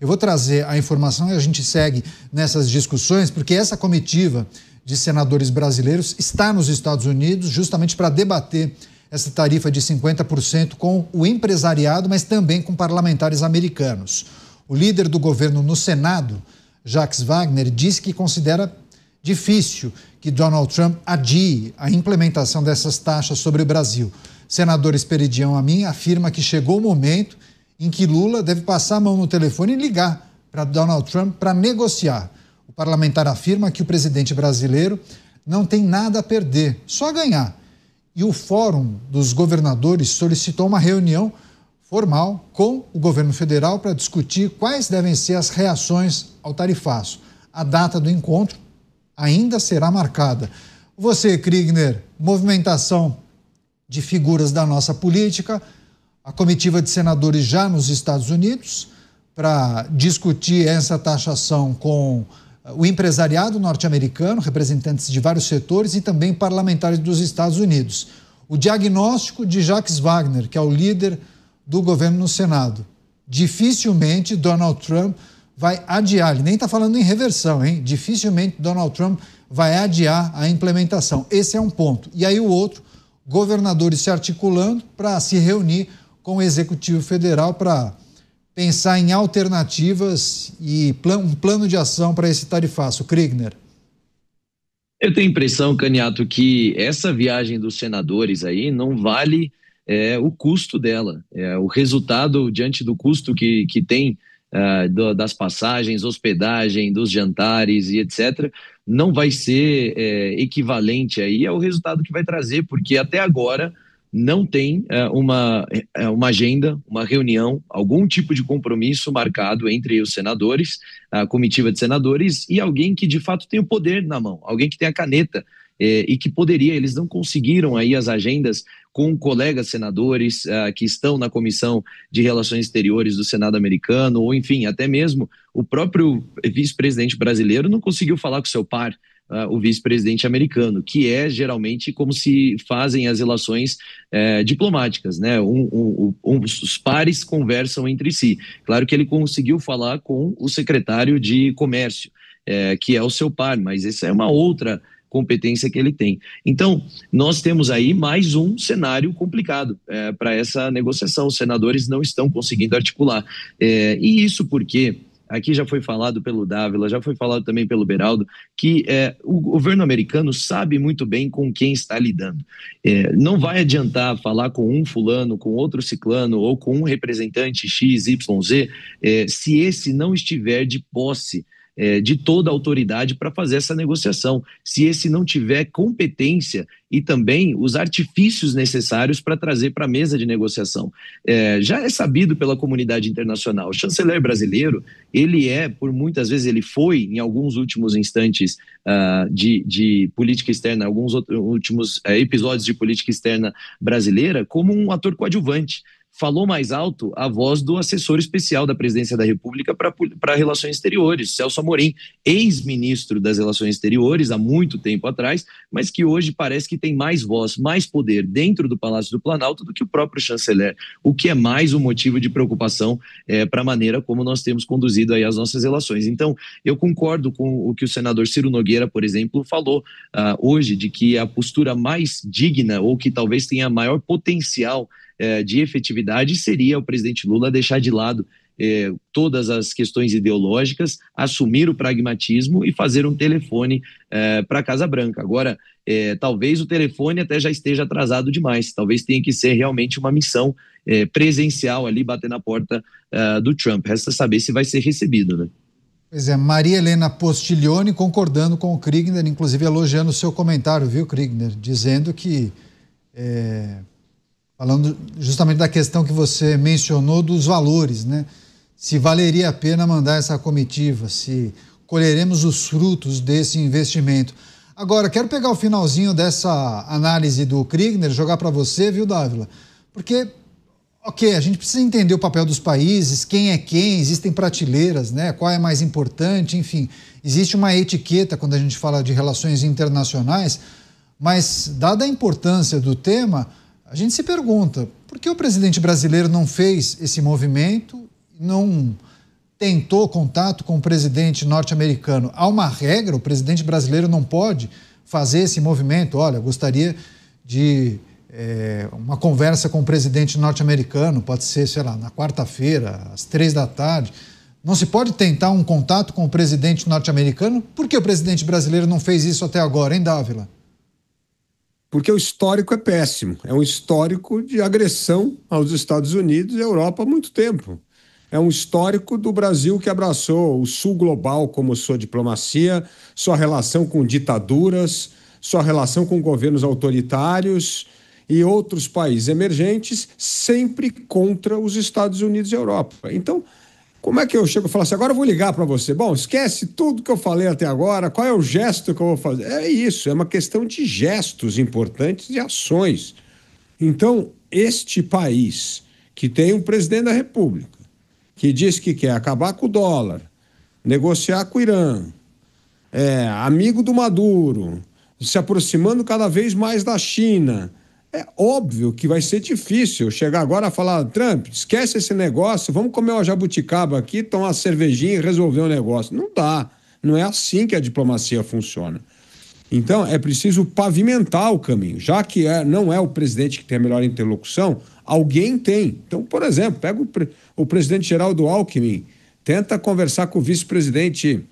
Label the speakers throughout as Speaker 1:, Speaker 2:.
Speaker 1: Eu vou trazer a informação e a gente segue nessas discussões, porque essa comitiva de senadores brasileiros está nos Estados Unidos justamente para debater essa tarifa de 50% com o empresariado, mas também com parlamentares americanos. O líder do governo no Senado, Jacques Wagner, disse que considera difícil que Donald Trump adie a implementação dessas taxas sobre o Brasil. Senador Esperidião Amin afirma que chegou o momento em que Lula deve passar a mão no telefone e ligar para Donald Trump para negociar. O parlamentar afirma que o presidente brasileiro não tem nada a perder, só a ganhar. E o Fórum dos Governadores solicitou uma reunião formal com o governo federal para discutir quais devem ser as reações ao tarifaço. A data do encontro ainda será marcada. Você, Kriegner, movimentação de figuras da nossa política, a comitiva de senadores já nos Estados Unidos para discutir essa taxação com o empresariado norte-americano, representantes de vários setores e também parlamentares dos Estados Unidos. O diagnóstico de Jacques Wagner, que é o líder do governo no Senado. Dificilmente Donald Trump vai adiar, ele nem está falando em reversão, hein? Dificilmente Donald Trump vai adiar a implementação. Esse é um ponto. E aí o outro, governadores se articulando para se reunir com o Executivo Federal para pensar em alternativas e um plano de ação para esse tarifaço. Kriegner.
Speaker 2: Eu tenho a impressão, Caniato, que essa viagem dos senadores aí não vale o custo dela. O resultado diante do custo que tem das passagens, hospedagem, dos jantares e etc., não vai ser equivalente aí ao resultado que vai trazer, porque até agora não tem uma agenda, uma reunião, algum tipo de compromisso marcado entre os senadores, a comitiva de senadores e alguém que de fato tem o poder na mão, alguém que tem a caneta e que poderia, eles não conseguiram aí as agendas com colegas senadores que estão na Comissão de Relações Exteriores do Senado americano, ou enfim, até mesmo o próprio vice-presidente brasileiro não conseguiu falar com seu par, o vice-presidente americano, que é geralmente como se fazem as relações diplomáticas, né? Os pares conversam entre si. Claro que ele conseguiu falar com o secretário de Comércio, que é o seu par, mas essa é uma outra competência que ele tem. Então, nós temos aí mais um cenário complicado para essa negociação. Os senadores não estão conseguindo articular. E isso porque aqui já foi falado pelo Dávila, já foi falado também pelo Beraldo, que o governo americano sabe muito bem com quem está lidando. Não vai adiantar falar com um fulano, com outro ciclano ou com um representante X, Y, Z, se esse não estiver de posse de toda a autoridade para fazer essa negociação, se esse não tiver competência e também os artifícios necessários para trazer para a mesa de negociação. Já é sabido pela comunidade internacional, o chanceler brasileiro, ele por muitas vezes ele foi, em alguns últimos instantes de política externa, alguns últimos episódios de política externa brasileira, como um ator coadjuvante. Falou mais alto a voz do assessor especial da Presidência da República para Relações Exteriores, Celso Amorim, ex-ministro das Relações Exteriores há muito tempo atrás, mas que hoje parece que tem mais voz, mais poder dentro do Palácio do Planalto do que o próprio chanceler, o que é mais um motivo de preocupação para a maneira como nós temos conduzido aí as nossas relações. Então, eu concordo com o que o senador Ciro Nogueira, por exemplo, falou hoje, de que a postura mais digna ou que talvez tenha maior potencial de efetividade seria o presidente Lula deixar de lado todas as questões ideológicas, assumir o pragmatismo e fazer um telefone para a Casa Branca. Agora, talvez o telefone até já esteja atrasado demais, talvez tenha que ser realmente uma missão presencial ali, bater na porta do Trump. Resta saber se vai ser recebido, né?
Speaker 1: Pois é, Maria Helena Postiglione concordando com o Kriegner, inclusive elogiando o seu comentário, viu, Kriegner? Dizendo que falando justamente da questão que você mencionou dos valores, né? Se valeria a pena mandar essa comitiva, se colheremos os frutos desse investimento. Agora, quero pegar o finalzinho dessa análise do Kriegner, jogar para você, viu, Dávila? Porque, a gente precisa entender o papel dos países, quem é quem, existem prateleiras, né? Qual é mais importante, enfim. Existe uma etiqueta quando a gente fala de relações internacionais, mas, dada a importância do tema, a gente se pergunta, por que o presidente brasileiro não fez esse movimento, não tentou contato com o presidente norte-americano. Há uma regra, o presidente brasileiro não pode fazer esse movimento. Olha, gostaria de uma conversa com o presidente norte-americano, pode ser, sei lá, na quarta-feira, às 15h. Não se pode tentar um contato com o presidente norte-americano? Por que o presidente brasileiro não fez isso até agora, hein, Dávila?
Speaker 3: Porque o histórico é péssimo. É um histórico de agressão aos Estados Unidos e à Europa há muito tempo. É um histórico do Brasil que abraçou o sul global como sua diplomacia, sua relação com ditaduras, sua relação com governos autoritários e outros países emergentes, sempre contra os Estados Unidos e a Europa. Então, como é que eu chego e falo assim, agora eu vou ligar para você? Bom, esquece tudo que eu falei até agora, qual é o gesto que eu vou fazer? É isso, é uma questão de gestos importantes e ações. Então, este país que tem um presidente da República, que diz que quer acabar com o dólar, negociar com o Irã, amigo do Maduro, se aproximando cada vez mais da China. É óbvio que vai ser difícil chegar agora a falar, Trump, esquece esse negócio, vamos comer uma jabuticaba aqui, tomar uma cervejinha e resolver o negócio. Não dá, não é assim que a diplomacia funciona. Então, é preciso pavimentar o caminho. Já que não é o presidente que tem a melhor interlocução, alguém tem. Então, por exemplo, pega o presidente Geraldo Alckmin, tenta conversar com o vice-presidente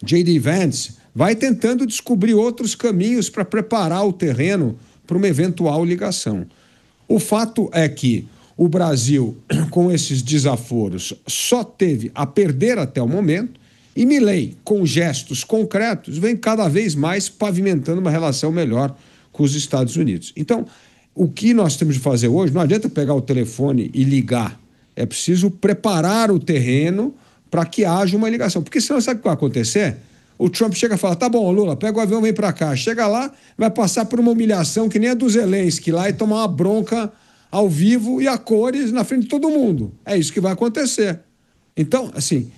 Speaker 3: J.D. Vance, vai tentando descobrir outros caminhos para preparar o terreno para uma eventual ligação. O fato é que o Brasil, com esses desaforos, só teve a perder até o momento, e Milei, com gestos concretos, vem cada vez mais pavimentando uma relação melhor com os Estados Unidos. Então, o que nós temos de fazer hoje, não adianta pegar o telefone e ligar, é preciso preparar o terreno para que haja uma ligação, porque senão sabe o que vai acontecer? O Trump chega e fala, tá bom, Lula, pega o avião, vem para cá. Chega lá, vai passar por uma humilhação que nem a do Zelensky lá e tomar uma bronca ao vivo e a cores na frente de todo mundo. É isso que vai acontecer. Então, assim,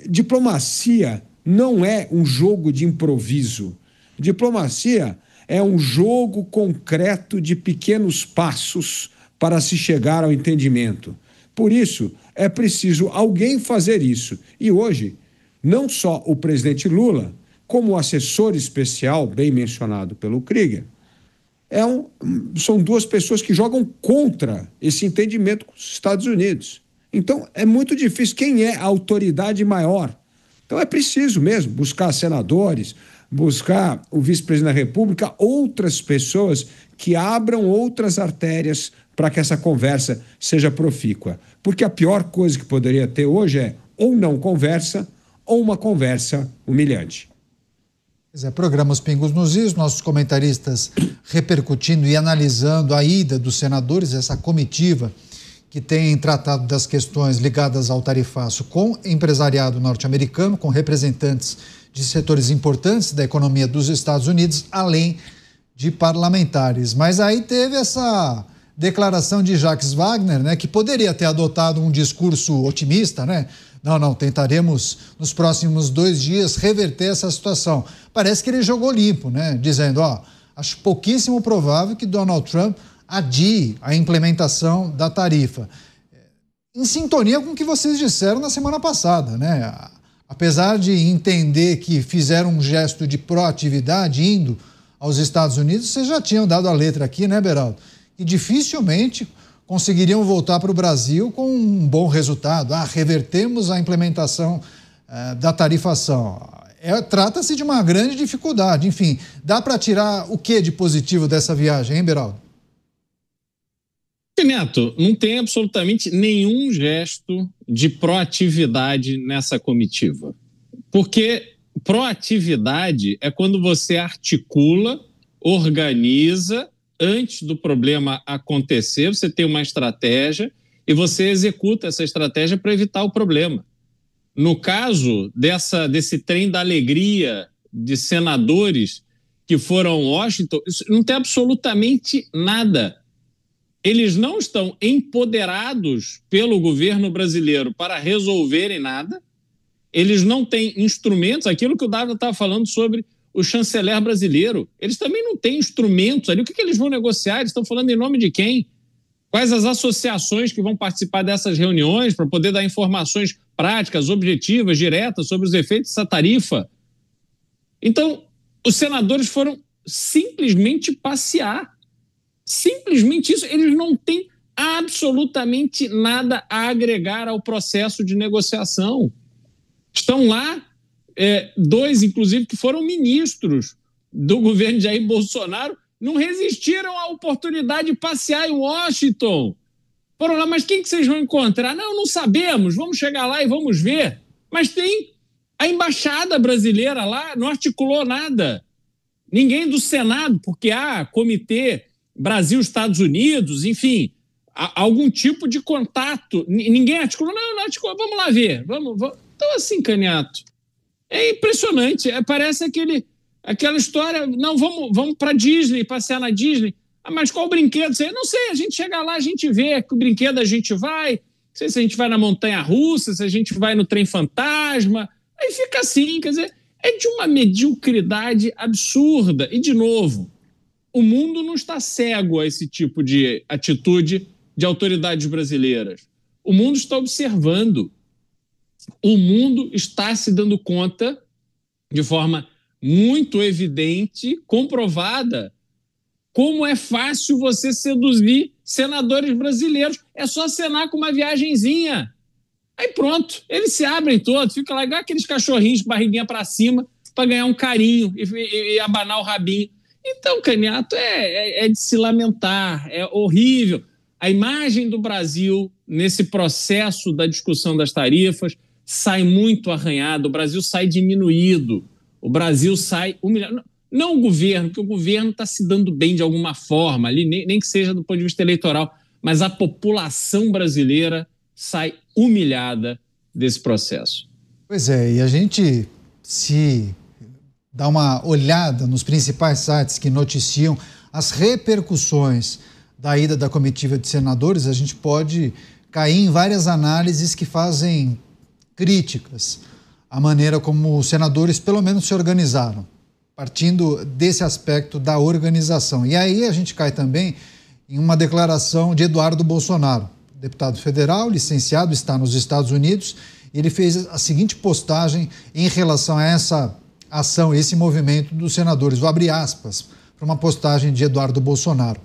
Speaker 3: diplomacia não é um jogo de improviso. Diplomacia é um jogo concreto de pequenos passos para se chegar ao entendimento. Por isso, é preciso alguém fazer isso. E hoje, não só o presidente Lula, como o assessor especial, bem mencionado pelo Krieger, são duas pessoas que jogam contra esse entendimento com os Estados Unidos. Então, é muito difícil. Quem é a autoridade maior? Então, é preciso mesmo buscar senadores, buscar o vice-presidente da República, outras pessoas que abram outras artérias para que essa conversa seja profícua. Porque a pior coisa que poderia ter hoje é ou não conversa, ou uma conversa humilhante.
Speaker 1: Programa Os Pingos nos Is, nossos comentaristas repercutindo e analisando a ida dos senadores, essa comitiva que tem tratado das questões ligadas ao tarifaço com empresariado norte-americano, com representantes de setores importantes da economia dos Estados Unidos, além de parlamentares. Mas aí teve essa declaração de Jacques Wagner, né, que poderia ter adotado um discurso otimista, né? Não, tentaremos nos próximos 2 dias reverter essa situação. Parece que ele jogou limpo, né? Dizendo, acho pouquíssimo provável que Donald Trump adie a implementação da tarifa. Em sintonia com o que vocês disseram na semana passada, né? Apesar de entender que fizeram um gesto de proatividade indo aos Estados Unidos, vocês já tinham dado a letra aqui, né, Beraldo? E dificilmente conseguiriam voltar para o Brasil com um bom resultado. Revertemos a implementação da tarifação. Trata-se de uma grande dificuldade. Enfim, dá para tirar o que de positivo dessa viagem, hein, Beraldo?
Speaker 4: Neto, não tem absolutamente nenhum gesto de proatividade nessa comitiva. Porque proatividade é quando você articula, organiza, antes do problema acontecer, você tem uma estratégia e você executa essa estratégia para evitar o problema. No caso desse trem da alegria de senadores que foram a Washington, isso não tem absolutamente nada. Eles não estão empoderados pelo governo brasileiro para resolverem nada, eles não têm instrumentos, aquilo que o Davi estava falando sobre o chanceler brasileiro, eles também não têm instrumentos ali. O que eles vão negociar? Eles estão falando em nome de quem? Quais as associações que vão participar dessas reuniões para poder dar informações práticas, objetivas, diretas sobre os efeitos dessa tarifa? Então, os senadores foram simplesmente passear. Simplesmente isso. Eles não têm absolutamente nada a agregar ao processo de negociação. Estão lá, dois, inclusive, que foram ministros do governo de Jair Bolsonaro, não resistiram à oportunidade de passear em Washington. Foram lá, mas quem que vocês vão encontrar? Não sabemos, vamos chegar lá e vamos ver. Mas tem a embaixada brasileira lá, não articulou nada. Ninguém do Senado, porque há comitê Brasil-Estados Unidos, enfim, algum tipo de contato. Ninguém articulou, não articulou, vamos lá ver. Vamos. Então, assim, Caniato, é impressionante. Parece aquela história, não, vamos para Disney, passear na Disney. Mas qual brinquedo? Não sei, a gente chega lá, a gente vê que brinquedo a gente vai, não sei se a gente vai na montanha-russa, se a gente vai no trem fantasma, aí fica assim, quer dizer, é de uma mediocridade absurda. E, de novo, o mundo não está cego a esse tipo de atitude de autoridades brasileiras. O mundo está observando. O mundo está se dando conta de forma muito evidente, comprovada, como é fácil você seduzir senadores brasileiros. É só acenar com uma viagenzinha. Aí pronto, eles se abrem todos, fica lá igual aqueles cachorrinhos de barriguinha para cima para ganhar um carinho e abanar o rabinho. Então, Caniato, é de se lamentar, é horrível. A imagem do Brasil nesse processo da discussão das tarifas sai muito arranhada, o Brasil sai diminuído, o Brasil sai humilhado. Não o governo, porque o governo está se dando bem de alguma forma, ali, nem que seja do ponto de vista eleitoral, mas a população brasileira sai humilhada desse processo.
Speaker 1: Pois é, e a gente se dá uma olhada nos principais sites que noticiam as repercussões da ida da comitiva de senadores, a gente pode cair em várias análises que fazem críticas à maneira como os senadores pelo menos se organizaram, partindo desse aspecto da organização. E aí a gente cai também em uma declaração de Eduardo Bolsonaro, deputado federal, licenciado, está nos Estados Unidos, e ele fez a seguinte postagem em relação a essa ação, esse movimento dos senadores. Vou abrir aspas para uma postagem de Eduardo Bolsonaro,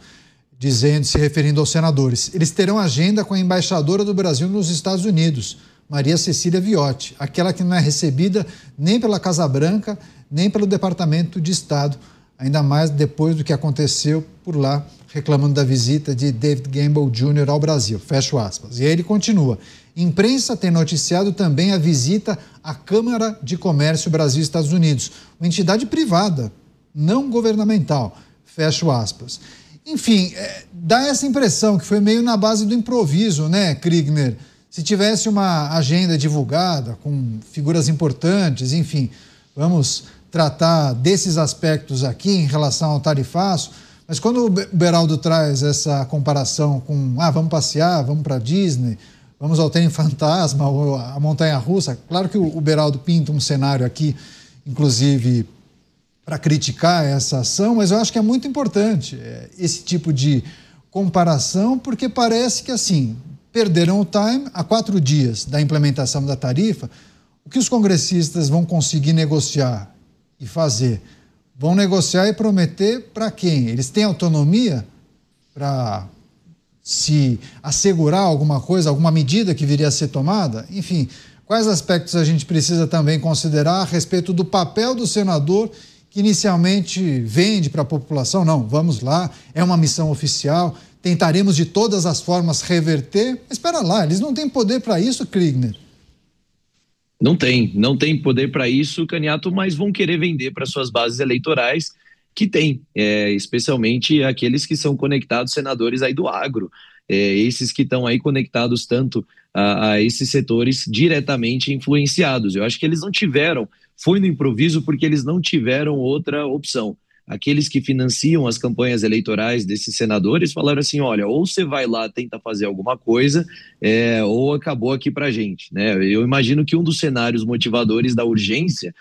Speaker 1: se referindo aos senadores. Eles terão agenda com a embaixadora do Brasil nos Estados Unidos, Maria Cecília Viotti, aquela que não é recebida nem pela Casa Branca, nem pelo Departamento de Estado, ainda mais depois do que aconteceu por lá, reclamando da visita de David Gamble Jr. ao Brasil. Fecho aspas. E aí ele continua. Imprensa tem noticiado também a visita à Câmara de Comércio Brasil-Estados Unidos, uma entidade privada, não governamental. Fecho aspas. Enfim, dá essa impressão que foi meio na base do improviso, né, Kriegner? Se tivesse uma agenda divulgada com figuras importantes, enfim, vamos tratar desses aspectos aqui em relação ao tarifaço, mas quando o Beraldo traz essa comparação com, vamos passear, vamos para Disney, vamos ao trem fantasma ou a montanha-russa, claro que o Beraldo pinta um cenário aqui, inclusive, para criticar essa ação, mas eu acho que é muito importante esse tipo de comparação, porque parece que, assim, perderam o time há 4 dias da implementação da tarifa. O que os congressistas vão conseguir negociar e fazer? Vão negociar e prometer para quem? Eles têm autonomia para se assegurar alguma coisa, alguma medida que viria a ser tomada? Enfim, quais aspectos a gente precisa também considerar a respeito do papel do senador que inicialmente vende para a população? Não, vamos lá, é uma missão oficial, tentaremos de todas as formas reverter. Mas espera lá, eles não têm poder para isso, Kriegner?
Speaker 2: Não tem poder para isso, Caniato, mas vão querer vender para suas bases eleitorais, que tem, especialmente aqueles que são conectados, senadores aí do agro, esses que estão aí conectados tanto a esses setores diretamente influenciados. Eu acho que eles não tiveram, foi no improviso porque eles não tiveram outra opção. Aqueles que financiam as campanhas eleitorais desses senadores falaram assim, olha, ou você vai lá tentar fazer alguma coisa, ou acabou aqui pra gente, né? Eu imagino que um dos cenários motivadores da urgência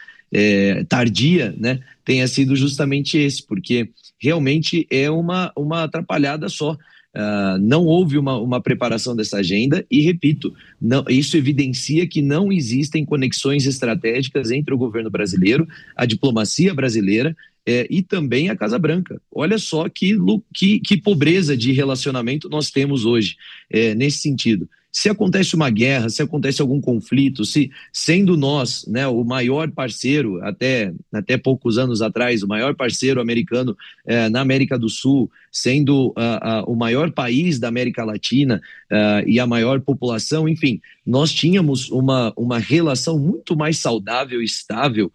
Speaker 2: tardia, né, tenha sido justamente esse, porque realmente é uma atrapalhada só. Não houve uma preparação dessa agenda e, repito, isso evidencia que não existem conexões estratégicas entre o governo brasileiro, a diplomacia brasileira e também a Casa Branca. Olha só que pobreza de relacionamento nós temos hoje nesse sentido. Se acontece uma guerra, se acontece algum conflito, sendo nós, né, o maior parceiro, até poucos anos atrás, o maior parceiro americano na América do Sul, sendo o maior país da América Latina e a maior população, enfim, nós tínhamos uma relação muito mais saudável e estável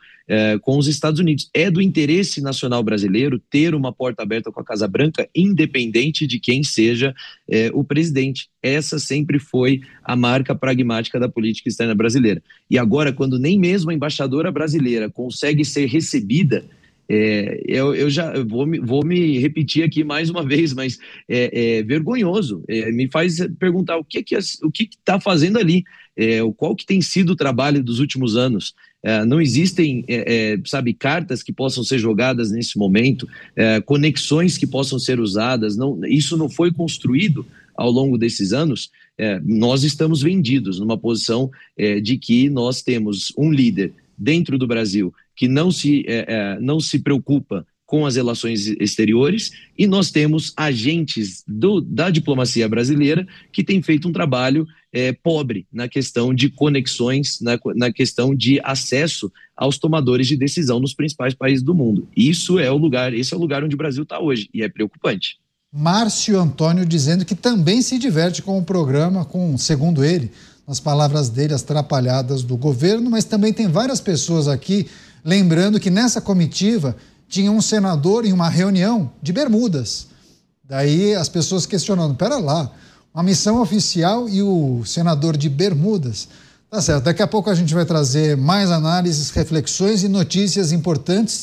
Speaker 2: com os Estados Unidos. É do interesse nacional brasileiro ter uma porta aberta com a Casa Branca, independente de quem seja o presidente. Essa sempre foi a marca pragmática da política externa brasileira. E agora, quando nem mesmo a embaixadora brasileira consegue ser recebida, eu já vou me repetir aqui mais uma vez, mas é vergonhoso. Me faz perguntar o que está fazendo ali, qual que tem sido o trabalho dos últimos anos. Não existem, cartas que possam ser jogadas nesse momento, conexões que possam ser usadas. Isso não foi construído ao longo desses anos. Nós estamos vendidos numa posição de que nós temos um líder dentro do Brasil que não se preocupa com as relações exteriores, e nós temos agentes da diplomacia brasileira que têm feito um trabalho pobre na questão de conexões, na questão de acesso aos tomadores de decisão nos principais países do mundo. Esse é o lugar onde o Brasil está hoje, e é preocupante.
Speaker 1: Márcio Antônio dizendo que também se diverte com o programa, segundo ele, nas palavras dele, as trapalhadas do governo, mas também tem várias pessoas aqui lembrando que nessa comitiva tinha um senador em uma reunião de Bermudas. Daí as pessoas questionando, pera lá, uma missão oficial e o senador de Bermudas. Tá certo, daqui a pouco a gente vai trazer mais análises, reflexões e notícias importantes